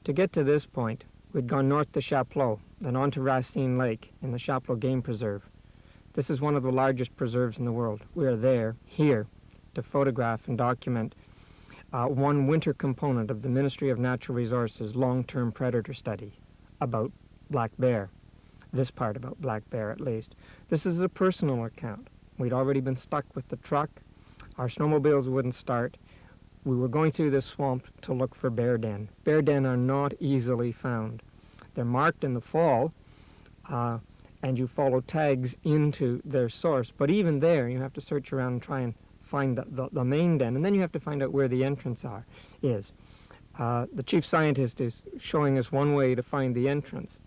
To get to this point, we'd gone north to Chapleau, then on to Racine Lake in the Chapleau Game Preserve. This is one of the largest preserves in the world. We are there, here, to photograph and document one winter component of the Ministry of Natural Resources long-term predator study about black bear. This part about black bear, at least. This is a personal account. We'd already been stuck with the truck. Our snowmobiles wouldn't start. We were going through this swamp to look for bear den. Bear den are not easily found. They're marked in the fall, and you follow tags into their source. But even there, you have to search around and try and find the main den, and then you have to find out where the entrance is. The chief scientist is showing us one way to find the entrance.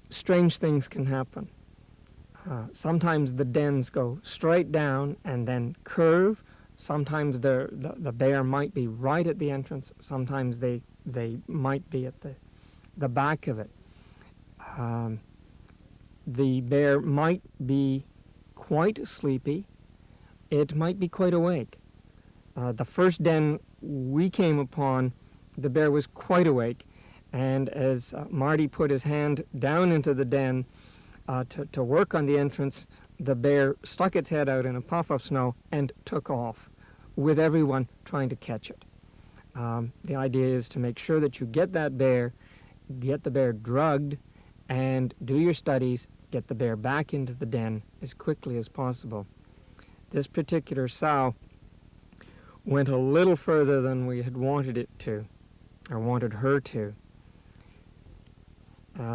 Strange things can happen. Sometimes the dens go straight down and then curve. Sometimes the bear might be right at the entrance. Sometimes they might be at the back of it. The bear might be quite sleepy. It might be quite awake. The first den we came upon, the bear was quite awake, and as Marty put his hand down into the den to work on the entrance, the bear stuck its head out in a puff of snow and took off, with everyone trying to catch it. The idea is to make sure that you get that bear, get the bear drugged, and do your studies, get the bear back into the den as quickly as possible. This particular sow went a little further than we had wanted it to, or wanted her to.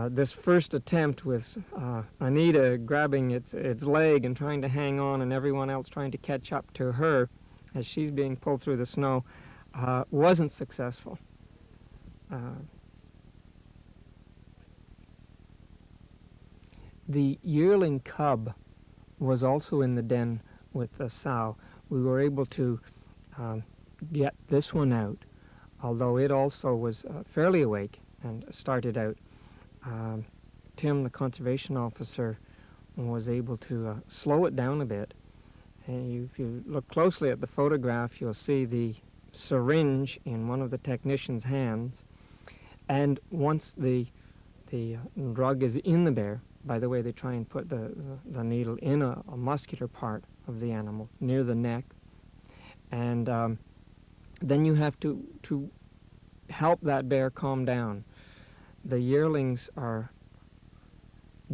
This first attempt with Anita grabbing its leg and trying to hang on, and everyone else trying to catch up to her as she's being pulled through the snow, wasn't successful. The yearling cub was also in the den with the sow. We were able to get this one out, although it also was fairly awake and started out. Tim, the conservation officer, was able to slow it down a bit. And if you look closely at the photograph, you'll see the syringe in one of the technician's hands. And once the drug is in the bear, by the way, they try and put the needle in a muscular part of the animal, near the neck. And then you have to help that bear calm down. The yearlings are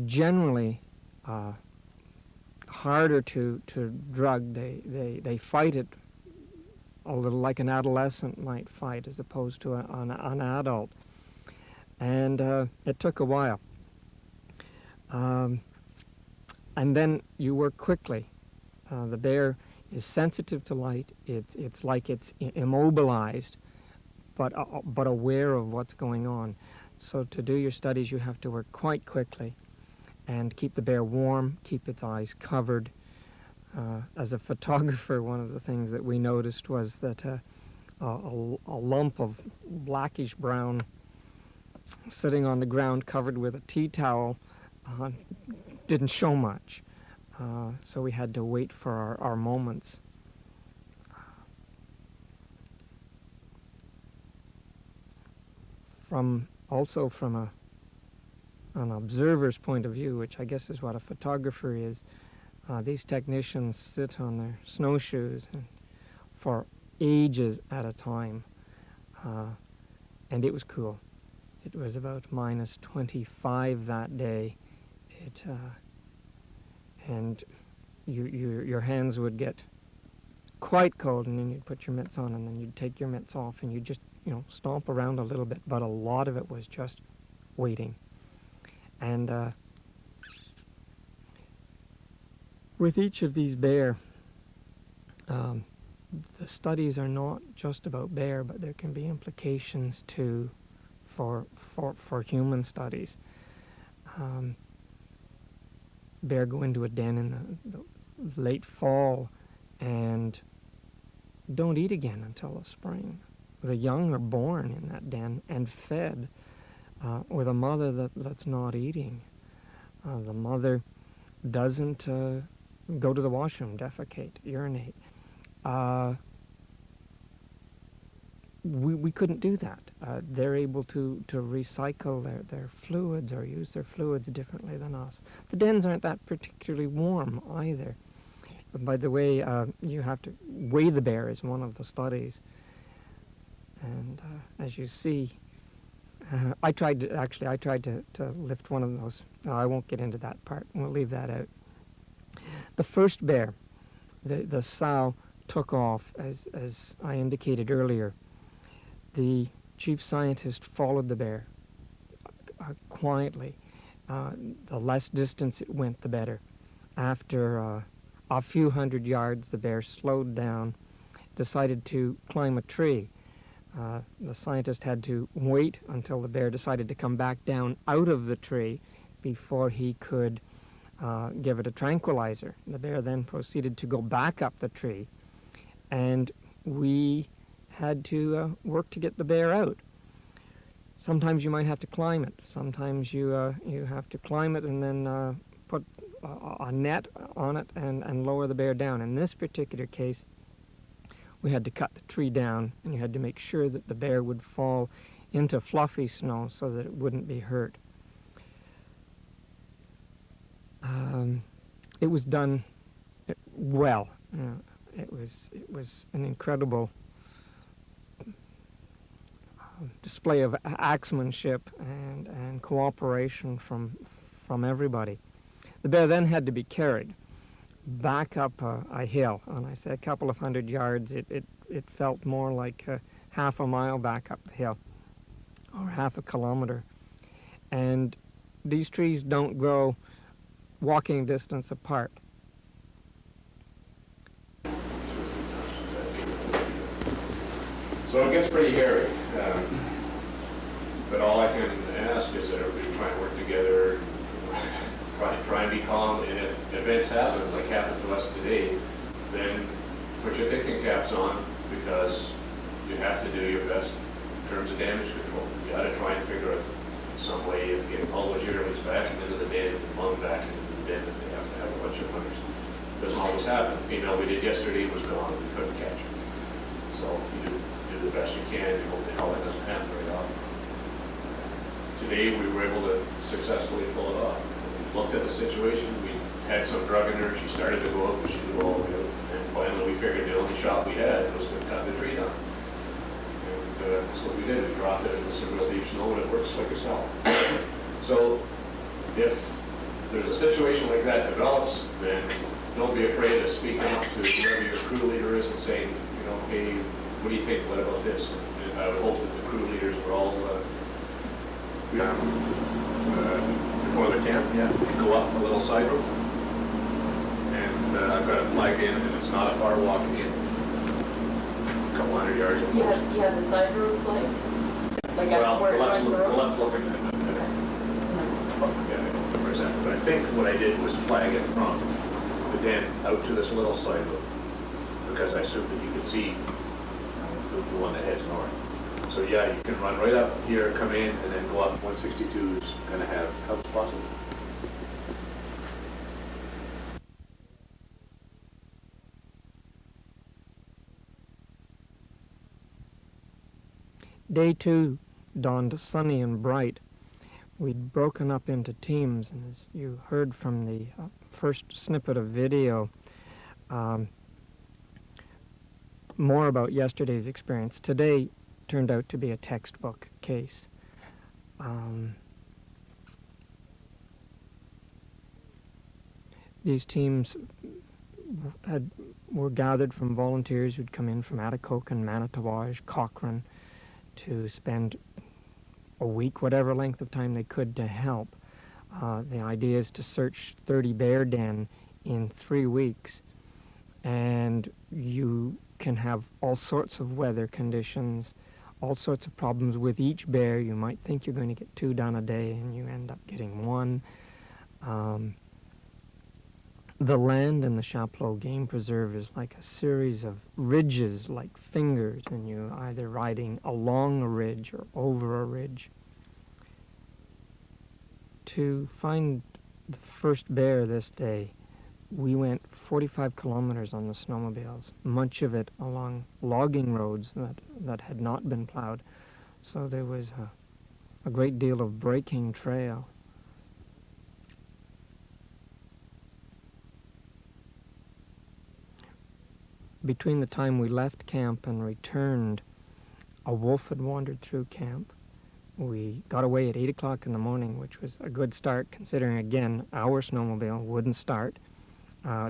generally harder to drug. They fight it a little like an adolescent might fight, as opposed to an adult. And it took a while. And then you work quickly. The bear is sensitive to light. It's like it's immobilized, but aware of what's going on. So to do your studies, you have to work quite quickly and keep the bear warm, keep its eyes covered. As a photographer, one of the things that we noticed was that a lump of blackish brown sitting on the ground covered with a tea towel didn't show much. So we had to wait for our moments. Also from an observer's point of view, which I guess is what a photographer is, these technicians sit on their snowshoes for ages at a time, and it was cool. It was about -25 that day. And your hands would get quite cold, and then you'd put your mitts on, and then you'd take your mitts off, and you'd just, stomp around a little bit, but a lot of it was just waiting. And with each of these bear, the studies are not just about bear, but there can be implications too for human studies. Bear go into a den in the late fall and don't eat again until the spring. The young are born in that den and fed with a mother that's not eating. The mother doesn't go to the washroom, defecate, urinate. we couldn't do that. They're able to recycle their fluids or use their fluids differently than us. The dens aren't that particularly warm either. By the way, you have to weigh the bear is one of the studies. And as you see, I tried to lift one of those. I won't get into that part. We'll leave that out. The first bear, the sow, took off, as I indicated earlier. The chief scientist followed the bear quietly. The less distance it went, the better. After a few hundred yards, the bear slowed down, decided to climb a tree. The scientist had to wait until the bear decided to come back down out of the tree before he could give it a tranquilizer. The bear then proceeded to go back up the tree, and we had to work to get the bear out. Sometimes you might have to climb it. Sometimes you have to climb it and then put a net on it and lower the bear down. In this particular case, we had to cut the tree down, and you had to make sure that the bear would fall into fluffy snow so that it wouldn't be hurt. It was done well. It was an incredible display of axemanship and cooperation from everybody. The bear then had to be carried back up a hill, and I say a couple of hundred yards. It felt more like half a mile back up the hill, or half a kilometer. And these trees don't grow walking distance apart. So it gets pretty hairy, but all I can ask is that everybody try and work together, try and be calm, and if events happen, like happened to us today, then put your thinking caps on, because you have to do your best in terms of damage control. You got to try and figure out some way of getting all those yearlings back into the den and plumb back into the den if they have to have a bunch of hunters. Doesn't always happen. The female we did yesterday was gone, we couldn't catch her. So you do the best you can, you hope the hell that doesn't happen very often. Today we were able to successfully pull it off. We looked at the situation, we had some drug in her, she started to go up, but she didn't go all the way up. And finally we figured the only shot we had was to cut the tree down. And that's what we did. We dropped it into some real deep snow, and it works like a cell. So if there's a situation like that develops, then don't be afraid of speaking up to whoever your crew leader is and saying, you know, hey, what do you think? What about this? And I would hope that the crew leaders were all before the camp. Yeah, you go up a little side road, and I've got it flagged in, and it's not a far walk in. A couple hundred yards. You have the side road flag? Like well, where it joins the road? left looking at it. Yeah, I don't remember exactly. But I think what I did was flag it from the den out to this little side road, because I assumed that you could see the one that heads north. So yeah, you can run right up here, come in, and then go up. 162 is going to have helps possible. Day 2 dawned sunny and bright. We'd broken up into teams, and as you heard from the first snippet of video, more about yesterday's experience. Today turned out to be a textbook case. These teams were gathered from volunteers who'd come in from Atikokan, Manitowage, Cochrane, to spend a week, whatever length of time they could, to help. The idea is to search 30 bear den in 3 weeks, and you can have all sorts of weather conditions, all sorts of problems with each bear. You might think you're going to get 2 done a day, and you end up getting 1. The land in the Chapleau Game Preserve is like a series of ridges like fingers, and you're either riding along a ridge or over a ridge. To find the first bear this day we went 45 kilometers on the snowmobiles, much of it along logging roads that had not been plowed. So there was a great deal of breaking trail. Between the time we left camp and returned, a wolf had wandered through camp. We got away at 8 o'clock in the morning, which was a good start, considering, again, our snowmobile wouldn't start.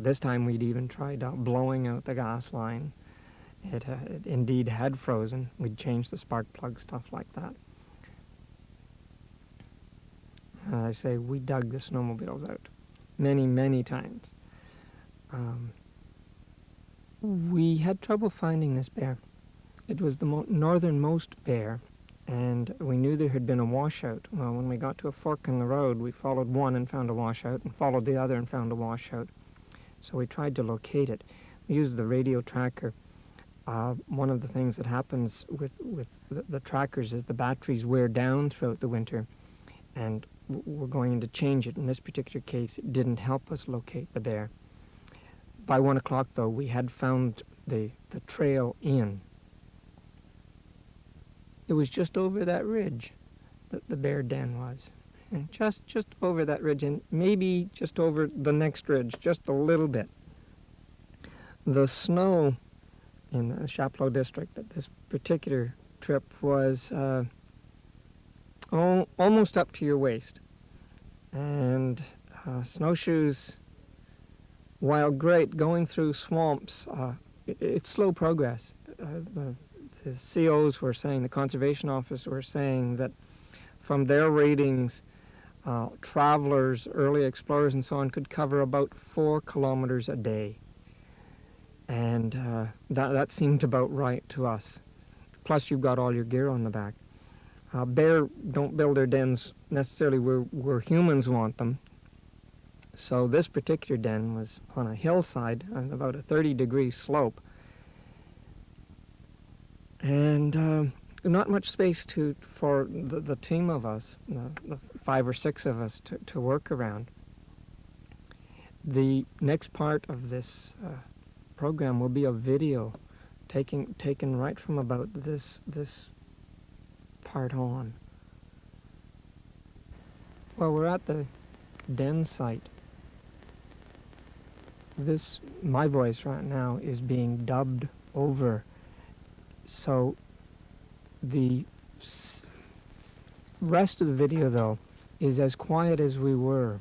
This time we'd even tried blowing out the gas line. It indeed had frozen. We'd changed the spark plug, stuff like that. I say we dug the snowmobiles out many, many times. We had trouble finding this bear. It was the northernmost bear, and we knew there had been a washout. Well, when we got to a fork in the road, we followed one and found a washout, and followed the other and found a washout. So we tried to locate it. We used the radio tracker. One of the things that happens with the trackers is the batteries wear down throughout the winter, and we're going to change it. In this particular case, it didn't help us locate the bear. By 1 o'clock, though, we had found the trail in. It was just over that ridge that the bear den was. And just over that ridge, and maybe just over the next ridge, just a little bit. The snow in the Chapleau district at this particular trip was almost up to your waist. And snowshoes, while great, going through swamps, it's slow progress. The COs were saying, the conservation officers were saying that from their ratings, travelers, early explorers and so on could cover about 4 kilometers a day. And that seemed about right to us. Plus you've got all your gear on the back. Bear don't build their dens necessarily where humans want them. So this particular den was on a hillside on about a 30-degree slope. And not much space for the team of us, the 5 or 6 of us, to work around. The next part of this program will be a video taken right from about this part on. Well, we're at the den site. My voice right now is being dubbed over. So the rest of the video, though, is as quiet as we were.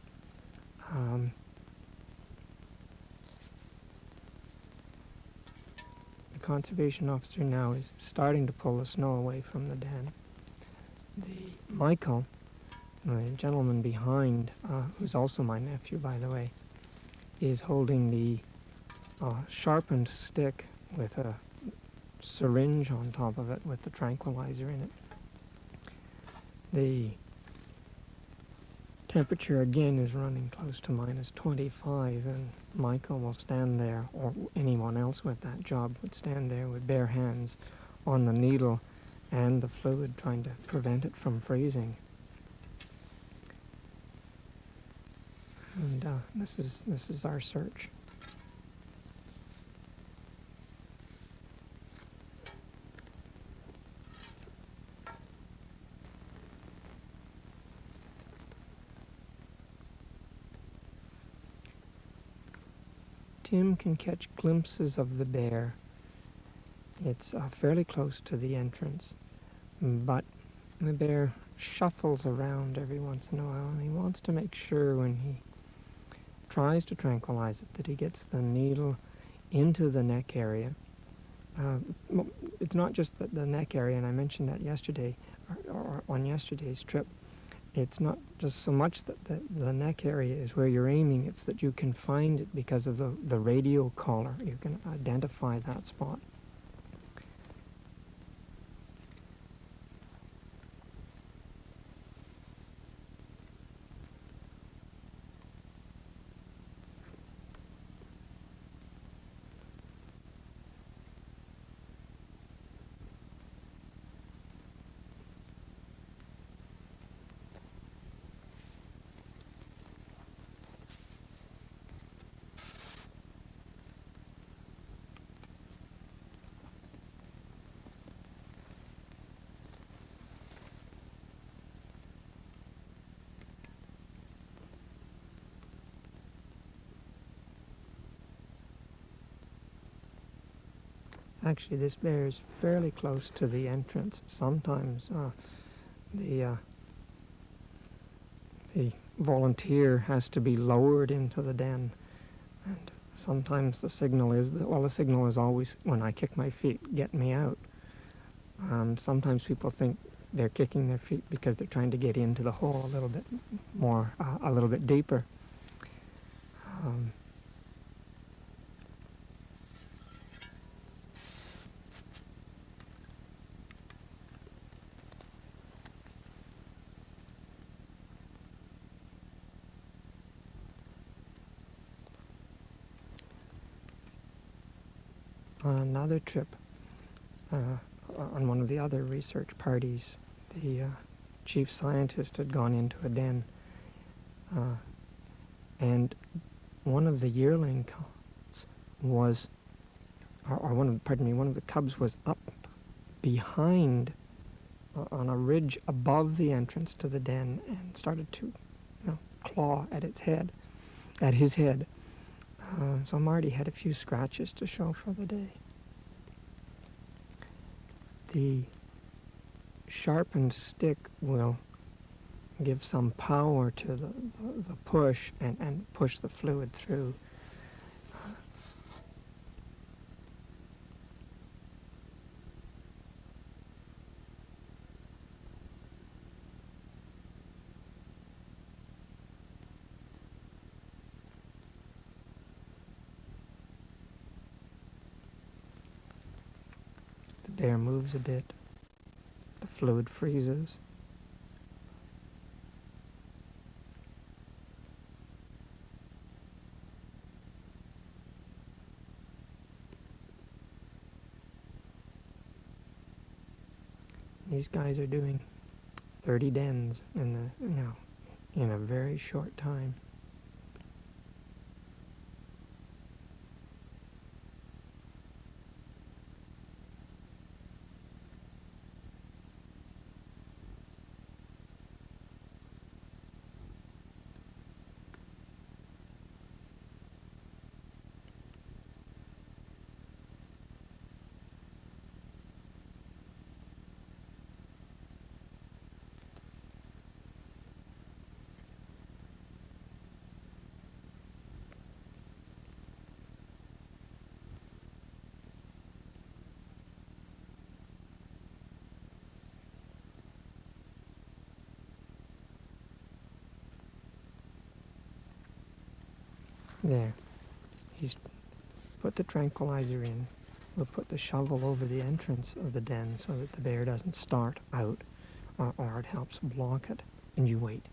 The conservation officer now is starting to pull the snow away from the den. Michael, the gentleman behind, who's also my nephew, by the way, is holding the sharpened stick with a syringe on top of it with the tranquilizer in it. The temperature again is running close to minus 25, and Michael will stand there, or anyone else with that job would stand there with bare hands on the needle and the fluid, trying to prevent it from freezing. And this is our search. Tim can catch glimpses of the bear. It's fairly close to the entrance, but the bear shuffles around every once in a while, and he wants to make sure when he tries to tranquilize it that he gets the needle into the neck area. It's not just the neck area, and I mentioned that yesterday, or on yesterday's trip. It's not just so much that the neck area is where you're aiming, it's that you can find it because of the radial collar. You can identify that spot. Actually, this bear is fairly close to the entrance. Sometimes the volunteer has to be lowered into the den, and sometimes the signal is the signal is always when I kick my feet, get me out. Sometimes people think they're kicking their feet because they're trying to get into the hole a little bit more, a little bit deeper. On another trip, on one of the other research parties, the chief scientist had gone into a den, and one of the yearling cubs was, one of the cubs was up behind, on a ridge above the entrance to the den, and started to, claw at his head. So Marty had a few scratches to show for the day. The sharpened stick will give some power to the push and push the fluid through. The bear moves a bit. The fluid freezes. These guys are doing 30 dens in a very short time. There. He's put the tranquilizer in. We'll put the shovel over the entrance of the den so that the bear doesn't start out, or it helps block it. And you wait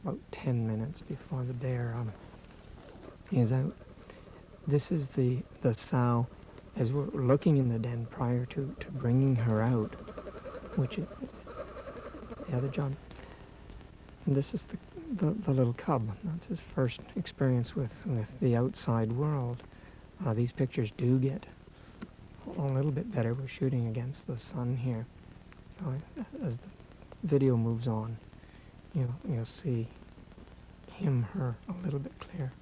about 10 minutes before the bear is out. This is the sow as we're looking in the den prior to bringing her out, which is the other job. And this is the little cub. That's his first experience with the outside world. These pictures do get a little bit better. We're shooting against the sun here. So as the video moves on, you'll see her a little bit clearer.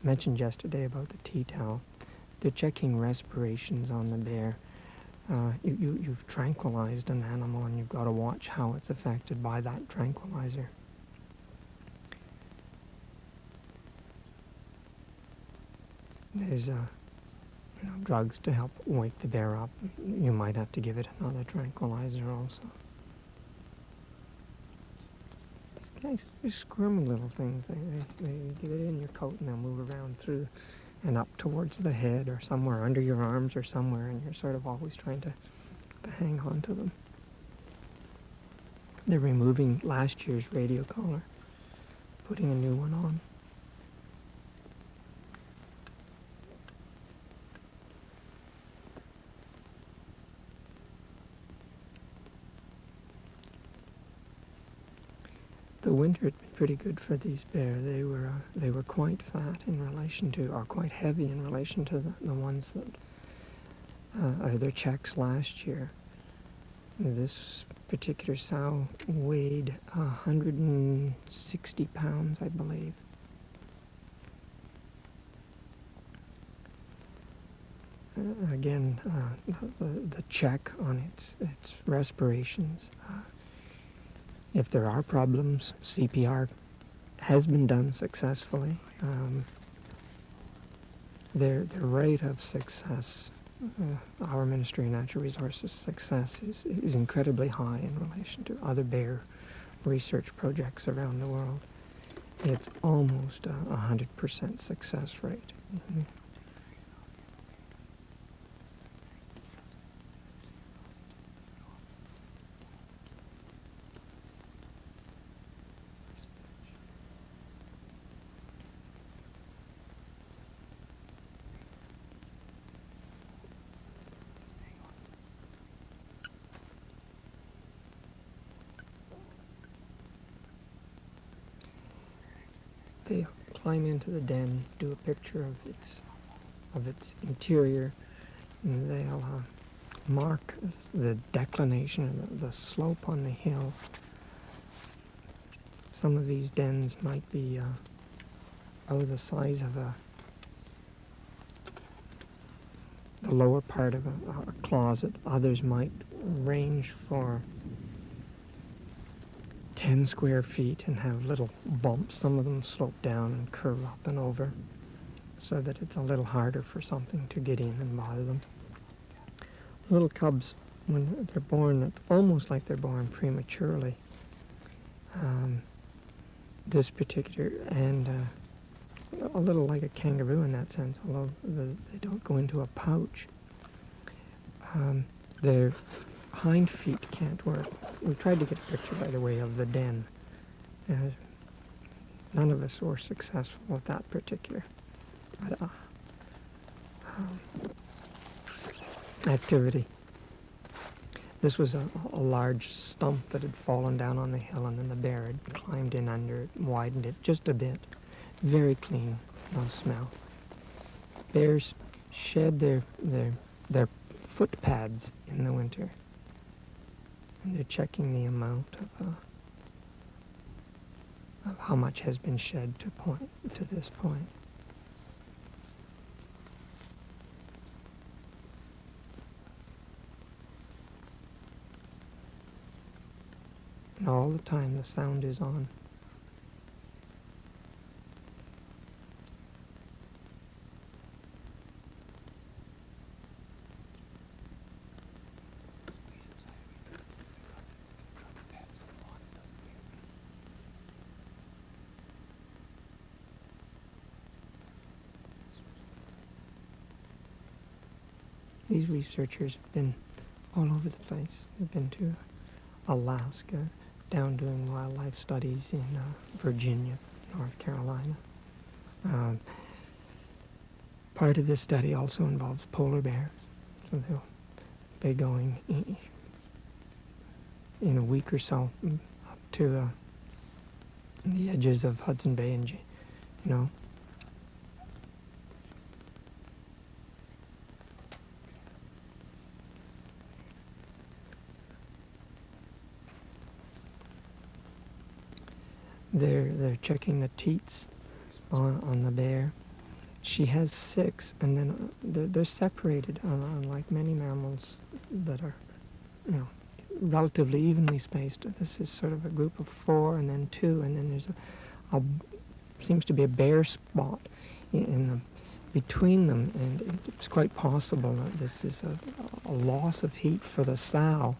I mentioned yesterday about the tea towel. They're checking respirations on the bear. You've tranquilized an animal, and you've got to watch how it's affected by that tranquilizer. There's drugs to help wake the bear up. You might have to give it another tranquilizer also. These guys are squirmy little things. They get it in your coat and they'll move around through and up towards the head or somewhere under your arms or somewhere, and you're sort of always trying to hang on to them. They're removing last year's radio collar, putting a new one on. The winter had been pretty good for these bear. They were quite fat in relation to, or quite heavy in relation to the ones that their checks last year. This particular sow weighed 160 pounds, I believe. again, the check on its respirations. If there are problems, CPR has been done successfully. Their rate of success, our Ministry of Natural Resources success is incredibly high in relation to other bear research projects around the world. It's almost 100% success rate. They climb into the den, do a picture of its interior, and they'll mark the declination and the slope on the hill. Some of these dens might be the size of the lower part of a closet. Others might range for 10 square feet and have little bumps. Some of them slope down and curve up and over so that it's a little harder for something to get in and bother them. Little cubs, when they're born, it's almost like they're born prematurely. This particular, and a little like a kangaroo in that sense, although they don't go into a pouch. Their hind feet can't work. We tried to get a picture, by the way, of the den. None of us were successful with that particular activity. This was a large stump that had fallen down on the hill, and then the bear had climbed in under it and widened it just a bit. Very clean, no smell. Bears shed their foot pads in the winter. And they're checking the amount of how much has been shed to this point. And all the time the sound is on. These researchers have been all over the place. They've been to Alaska, down doing wildlife studies in Virginia, North Carolina. Part of this study also involves polar bears, so they'll be going in a week or so up to the edges of Hudson Bay and They're checking the teats on the bear. She has 6, and then they're separated, unlike many mammals that are, relatively evenly spaced. This is sort of a group of 4, and then 2, and then there's seems to be a bare spot between them, and it's quite possible that this is a loss of heat for the sow.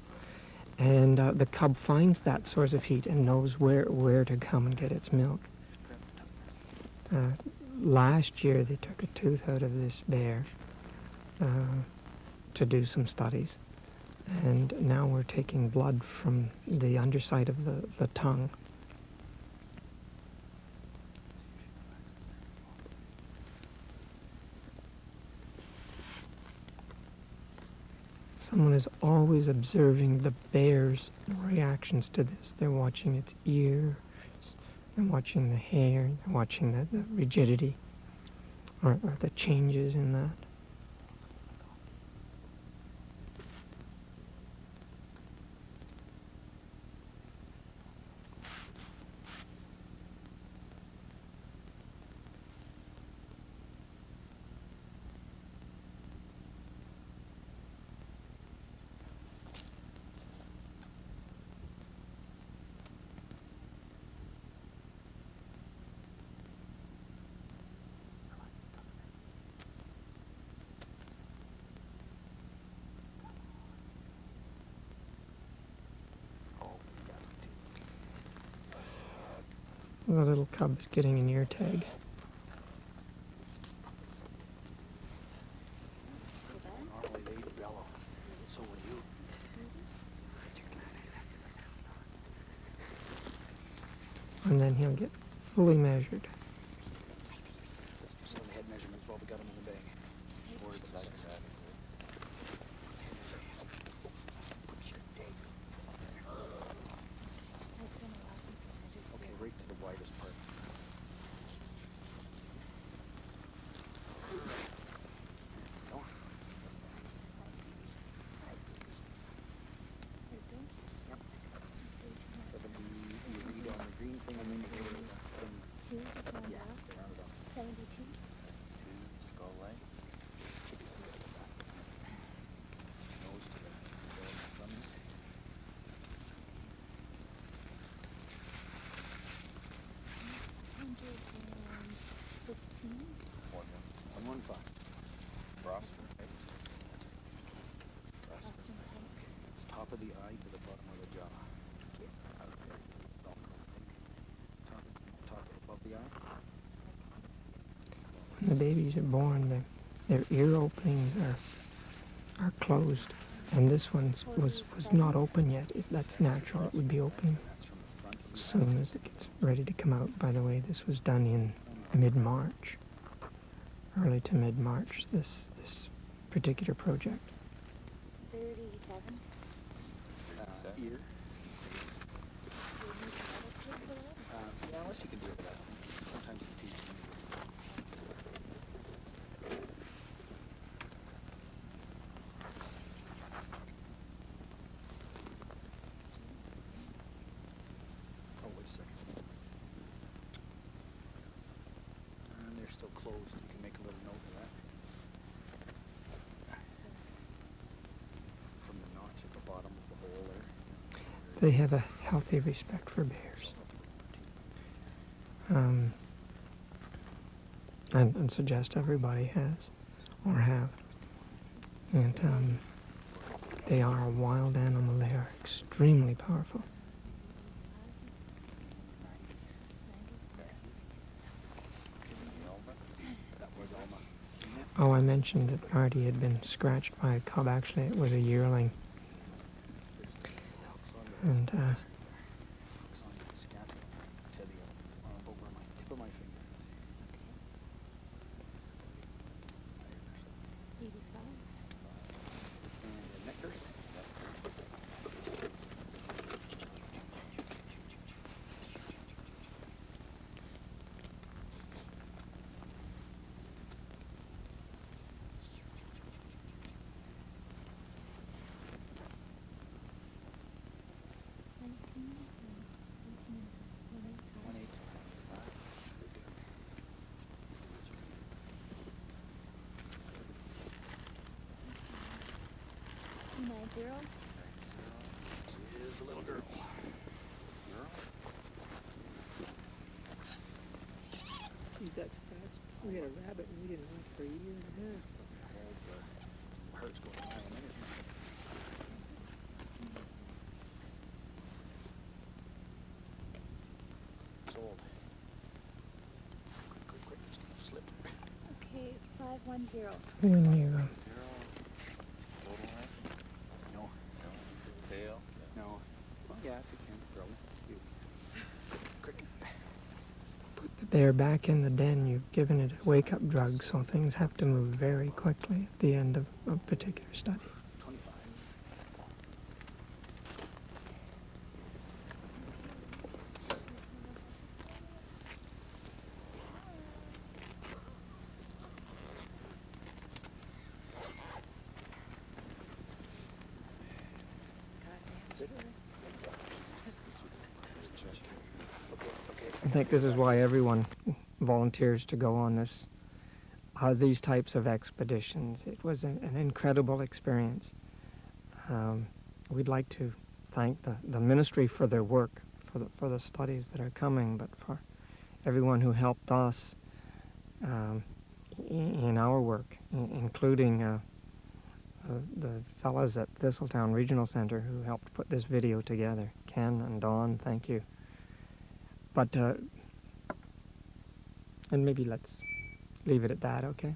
And the cub finds that source of heat and knows where to come and get its milk. Last year they took a tooth out of this bear to do some studies. And now we're taking blood from the underside of the tongue. Someone is always observing the bear's reactions to this. They're watching its ears, they're watching the hair, they're watching the rigidity or the changes in that. The little cub is getting an ear tag. Normally they eat bellow. So would you. And then he'll get fully measured. Let's do some of the head measurements while we got him in the bag. Or the side of that. Okay, right to the widest part. No. 70, you read on the green thing and then you go to the 2, just round yeah, it off. round it off. 72. 2, skull line. Nose to the thumbs. 115. 115. Froston, right? Boston Pike. It's top of the eye to the bottom of the jaw. Out there. Top above the eye. When the babies are born, their ear openings are closed, and this one was not open yet. That's natural. It would be open That's from the front of the as soon as it gets ready to come out. By the way, this was done in mid-March, early to mid-March. This particular project. 37. ear. Do you need medals here for that? Yeah, unless you can do it without. Sometimes you teach. Oh, wait a second. And they're still closed. You can make a little note of that. From the notch at the bottom of the hole there. They have a healthy respect for bears. And suggest everybody has or have. And they are a wild animal. They are extremely powerful. That was Alma. Oh, I mentioned that Marty had been scratched by a cub. Actually, it was a yearling. And Hooks on the scalp to the over my tip of my finger. 85. And the nectar. Zero. She is a little girl. geez, that's fast. We had a rabbit and we didn't hunt for a year and a half. Heart's going high in it. It's old. Quick, it's gonna slip. Okay, 510. When you No. Tail. No. Well, yeah, if you can, probably. You. Quick. put the bear back in the den, you've given it a wake-up drug, so things have to move very quickly at the end of a particular study. 25. I think this is why everyone volunteers to go on these types of expeditions. It was an incredible experience. We'd like to thank the ministry for their work, for the studies that are coming, but for everyone who helped us in our work, including the fellas at Thistletown Regional Center who helped put this video together. Ken and Don, thank you. But And maybe let's leave it at that, okay?